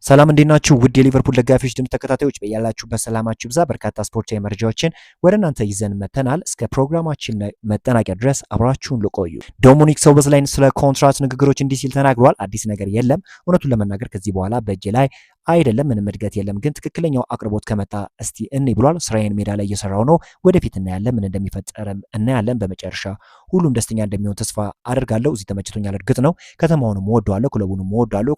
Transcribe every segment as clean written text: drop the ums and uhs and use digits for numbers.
ሰላም እንዴት ናችሁ? ውድ የሊቨርፑል ደጋፊዎች ድምፅ ተከታታዮች በያላችሁበት ሰላማችሁ ይብዛ። በርካታ ስፖርታዊ መረጃዎችን ወደ እናንተ ይዘን መተናል። እስከ ፕሮግራማችን መጠናቂያ ድረስ አብራችሁን ልቆዩ። ዶሚኒክ ሶቦስላይ ስለ ኮንትራት ንግግሮች እንዲህ ሲል ተናግሯል። አዲስ ነገር የለም። እውነቱን ለመናገር ከዚህ በኋላ በእጄ ላይ አይደለም፣ ምንም እድገት የለም፣ ግን ትክክለኛው አቅርቦት ከመጣ እስቲ እኔ ብሏል። ስራዬን ሜዳ ላይ እየሰራው ነው። ወደፊት እናያለን፣ ምን እንደሚፈጠርም እናያለን። በመጨረሻ ሁሉም ደስተኛ እንደሚሆን ተስፋ አድርጋለሁ። እዚህ ተመችቶኛል፣ እርግጥ ነው። ከተማውንም እወደዋለሁ፣ ክለቡንም እወደዋለሁ፣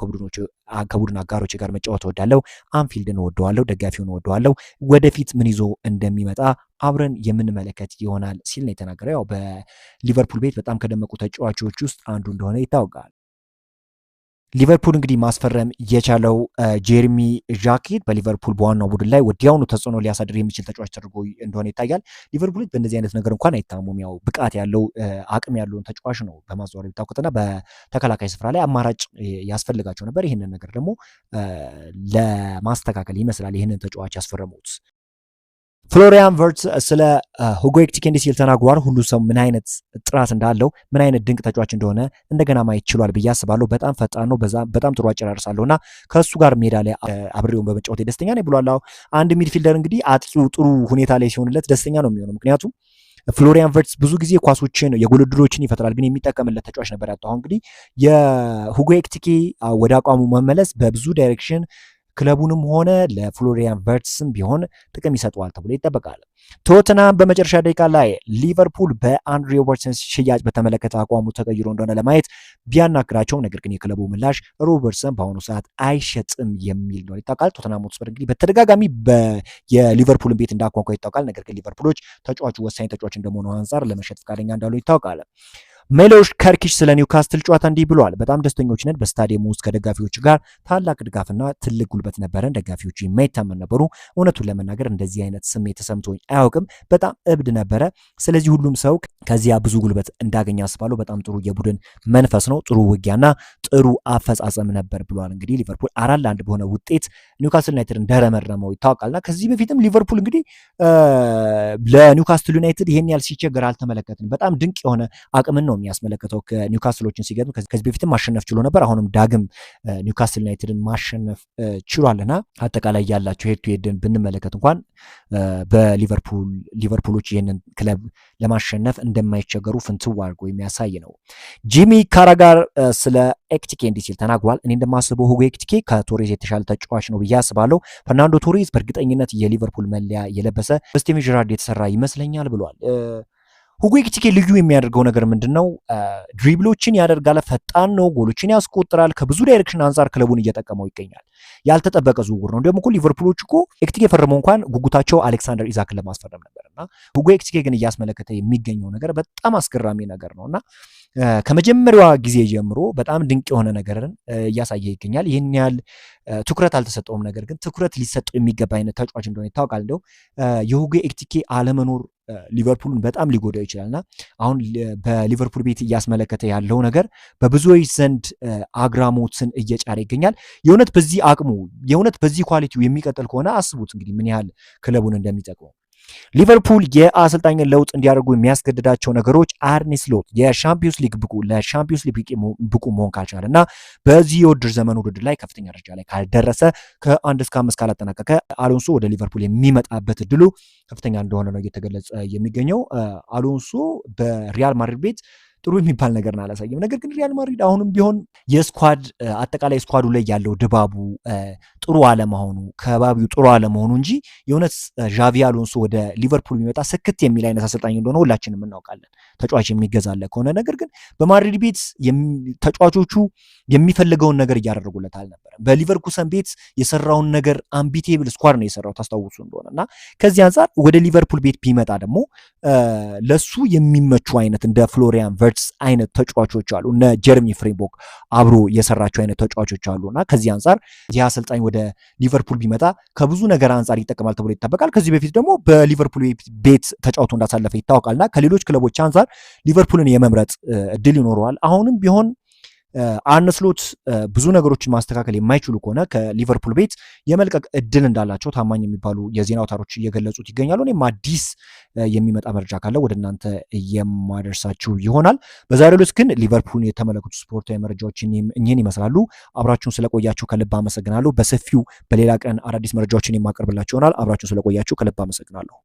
ከቡድን አጋሮች ጋር መጫወት እወዳለሁ፣ አንፊልድን እወደዋለሁ፣ ደጋፊውን እወደዋለሁ። ወደፊት ምን ይዞ እንደሚመጣ አብረን የምንመለከት ይሆናል ሲል ነው የተናገረው። ያው በሊቨርፑል ቤት በጣም ከደመቁ ተጫዋቾች ውስጥ አንዱ እንደሆነ ይታወቃል። ሊቨርፑል እንግዲህ ማስፈረም የቻለው ጄርሚ ዣኬት በሊቨርፑል በዋናው ቡድን ላይ ወዲያውኑ ተጽዕኖ ሊያሳድር የሚችል ተጫዋች ተደርጎ እንደሆነ ይታያል። ሊቨርፑል በእንደዚህ አይነት ነገር እንኳን አይታሙም። ያው ብቃት ያለው አቅም ያለውን ተጫዋች ነው በማዘዋወር የሚታወቁትና በተከላካይ ስፍራ ላይ አማራጭ ያስፈልጋቸው ነበር። ይህንን ነገር ደግሞ ለማስተካከል ይመስላል ይህንን ተጫዋች ያስፈረሙት። ፍሎሪያን ቨርትዝ ስለ ሁጎ ኤኪቲኬ እንዲህ ሲል ተናግሯል። ሁሉ ሰው ምን አይነት ጥራት እንዳለው ምን አይነት ድንቅ ተጫዋች እንደሆነ እንደገና ማየት ችሏል ብዬ አስባለሁ። በጣም ፈጣን ነው፣ በጣም ጥሩ አጨራርሳለሁ እና ከእሱ ጋር ሜዳ ላይ አብሬውን በመጫወት ደስተኛ ነኝ ብሏል። አንድ ሚድፊልደር እንግዲህ አጥቂው ጥሩ ሁኔታ ላይ ሲሆንለት ደስተኛ ነው የሚሆነው። ምክንያቱም ፍሎሪያን ቨርትዝ ብዙ ጊዜ ኳሶችን የጎል ዕድሎችን ይፈጥራል፣ ግን የሚጠቀምለት ተጫዋች ነበር ያጣው። አሁን እንግዲህ የሁጎ ኤኪቲኬ ወደ አቋሙ መመለስ በብዙ ዳይሬክሽን ክለቡንም ሆነ ለፍሎሪያን ቨርትስም ቢሆን ጥቅም ይሰጠዋል ተብሎ ይጠበቃል። ቶተንሃም በመጨረሻ ደቂቃ ላይ ሊቨርፑል በአንድሬ ሮበርትሰን ሽያጭ በተመለከተ አቋሙ ተቀይሮ እንደሆነ ለማየት ቢያናግራቸውም ነገር ግን የክለቡ ምላሽ ሮበርትሰን በአሁኑ ሰዓት አይሸጥም የሚል ነው ይታወቃል። ቶተንሃም ሆትስፐር እንግዲህ በተደጋጋሚ የሊቨርፑልን ቤት እንዳኳኳ ይታወቃል። ነገር ግን ሊቨርፑሎች ተጫዋቹ ወሳኝ ተጫዋች እንደመሆኑ አንጻር ለመሸጥ ፈቃደኛ እንዳሉ ይታወቃል። ሜሎሽ ከርኪሽ ስለ ኒውካስትል ጨዋታ እንዲህ ብሏል። በጣም ደስተኞች ነን። በስታዲየሙ ውስጥ ከደጋፊዎች ጋር ታላቅ ድጋፍና ትልቅ ጉልበት ነበረን። ደጋፊዎቹ የማይታመን ነበሩ። እውነቱን ለመናገር እንደዚህ አይነት ስሜት ተሰምቶኝ አያውቅም። በጣም እብድ ነበረ። ስለዚህ ሁሉም ሰው ከዚያ ብዙ ጉልበት እንዳገኘ አስባለሁ። በጣም ጥሩ የቡድን መንፈስ ነው፣ ጥሩ ውጊያና ጥሩ አፈጻጸም ነበር ብሏል። እንግዲህ ሊቨርፑል 4-1 በሆነ ውጤት ኒውካስትል ዩናይትድ እንደረመረመው ይታወቃልና ከዚህ በፊትም ሊቨርፑል እንግዲህ ለኒውካስትል ዩናይትድ ይሄን ያህል ሲቸገር አልተመለከትንም። በጣም ድንቅ የሆነ አቅምን ነው የሚያስመለከተው። ከኒውካስትሎችን ሲገጥም ከዚህ በፊትም ማሸነፍ ችሎ ነበር። አሁንም ዳግም ኒውካስትል ዩናይትድን ማሸነፍ ችሏልና አጠቃላይ ያላቸው ሄድ ቱ ሄድን ብንመለከት እንኳን ሊቨርፑሎች ይህንን ክለብ ለማሸነፍ እንደማይቸገሩ ፍንትው አድርጎ የሚያሳይ ነው። ጂሚ ካራጋር ስለ ኤኪቲኬ እንዲህ ሲል ተናግሯል። እኔ እንደማስበው ሁጎ ኤኪቲኬ ከቶሬዝ የተሻለ ተጫዋች ነው ብዬ አስባለሁ። ፈርናንዶ ቶሬዝ በእርግጠኝነት የሊቨርፑል መለያ የለበሰ በስቴቨን ጀራርድ የተሰራ ይመስለኛል ብሏል። ሁጎ ኤኪቲኬ ልዩ የሚያደርገው ነገር ምንድነው? ድሪብሎችን ያደርጋል፣ ፈጣን ነው፣ ጎሎችን ያስቆጥራል። ከብዙ ዳይሬክሽን አንጻር ክለቡን እየጠቀመው ይገኛል። ያልተጠበቀ ዝውውር ነው። እንደውም እኮ ሊቨርፑሎች እኮ ኤኪቲኬ ፈርመው እንኳን ጉጉታቸው አሌክሳንደር ኢዛክን ለማስፈረም ነበርና ሁጎ ኤኪቲኬ ግን እያስመለከተ የሚገኘው ነገር በጣም አስገራሚ ነገር ነውና ከመጀመሪያዋ ጊዜ ጀምሮ በጣም ድንቅ የሆነ ነገርን እያሳየ ይገኛል። ይህን ያህል ትኩረት አልተሰጠውም፣ ነገር ግን ትኩረት ሊሰጠው የሚገባ አይነት ተጫዋች እንደሆነ ይታወቃል። እንደው የሁጎ ኤኪቲኬ አለመኖር ሊቨርፑልን በጣም ሊጎዳው ይችላልና አሁን በሊቨርፑል ቤት እያስመለከተ ያለው ነገር በብዙዎች ዘንድ አግራሞትን እየጫረ ይገኛል። የእውነት በዚህ አቅሙ የእውነት በዚህ ኳሊቲው የሚቀጥል ከሆነ አስቡት እንግዲህ ምን ያህል ክለቡን እንደሚጠቅመው። ሊቨርፑል የአሰልጣኝን ለውጥ እንዲያደርጉ የሚያስገድዳቸው ነገሮች አርኔ ስሎት ለሻምፒዮንስ ሊግ ብቁ መሆን ካልቻለ እና በዚህ የውድድር ዘመን ውድድር ላይ ከፍተኛ ደረጃ ላይ ካልደረሰ ከ1 እስከ 5 ካላጠናቀቀ አሎንሶ ወደ ሊቨርፑል የሚመጣበት እድሉ ከፍተኛ እንደሆነ ነው እየተገለጸ የሚገኘው። አሎንሶ በሪያል ማድሪድ ቤት ጥሩ የሚባል ነገርን አላሳየም። ነገር ግን ሪያል ማድሪድ አሁንም ቢሆን አጠቃላይ ስኳዱ ላይ ያለው ድባቡ ጥሩ አለመሆኑ ከባቢው ጥሩ አለመሆኑ እንጂ የእውነት ዣቪ አሎንሶ ወደ ሊቨርፑል የሚመጣ ስክት የሚል አይነት አሰልጣኝ እንደሆነ ሁላችንም እናውቃለን፣ ተጫዋች የሚገዛለ ከሆነ። ነገር ግን በማድሪድ ቤት ተጫዋቾቹ የሚፈልገውን ነገር እያደረጉለት አልነበረም። በሊቨርኩሰን ቤት የሰራውን ነገር አምቢቴብል ስኳድ ነው የሰራው ታስታውሱ እንደሆነ እና ከዚህ አንጻር ወደ ሊቨርፑል ቤት ቢመጣ ደግሞ ለሱ የሚመቹ አይነት እንደ ፍሎሪያን ቨርትስ አይነት ተጫዋቾች አሉ፣ እነ ጀረሚ ፍሬምቦክ አብሮ የሰራቸው አይነት ተጫዋቾች አሉና ከዚህ አንጻር ይህ አሰልጣኝ ወደ ሊቨርፑል ቢመጣ ከብዙ ነገር አንጻር ይጠቀማል ተብሎ ይጠበቃል። ከዚህ በፊት ደግሞ በሊቨርፑል ቤት ተጫውቶ እንዳሳለፈ ይታወቃልና ከሌሎች ክለቦች አንጻር ሊቨርፑልን የመምረጥ እድል ይኖረዋል። አሁንም ቢሆን አርነ ስሎት ብዙ ነገሮችን ማስተካከል የማይችሉ ከሆነ ከሊቨርፑል ቤት የመልቀቅ እድል እንዳላቸው ታማኝ የሚባሉ የዜና አውታሮች እየገለጹት ይገኛሉ። እኔም አዲስ የሚመጣ መረጃ ካለ ወደ እናንተ የማደርሳችሁ ይሆናል። በዛሬው ዕለት ግን ሊቨርፑልን የተመለከቱ ስፖርታዊ መረጃዎች እኚህን ይመስላሉ። አብራችሁን ስለቆያችሁ ከልብ አመሰግናለሁ። በሰፊው በሌላ ቀን አዳዲስ መረጃዎችን የማቀርብላችሁ ይሆናል። አብራችሁን ስለቆያችሁ ከልብ አመሰግናለሁ።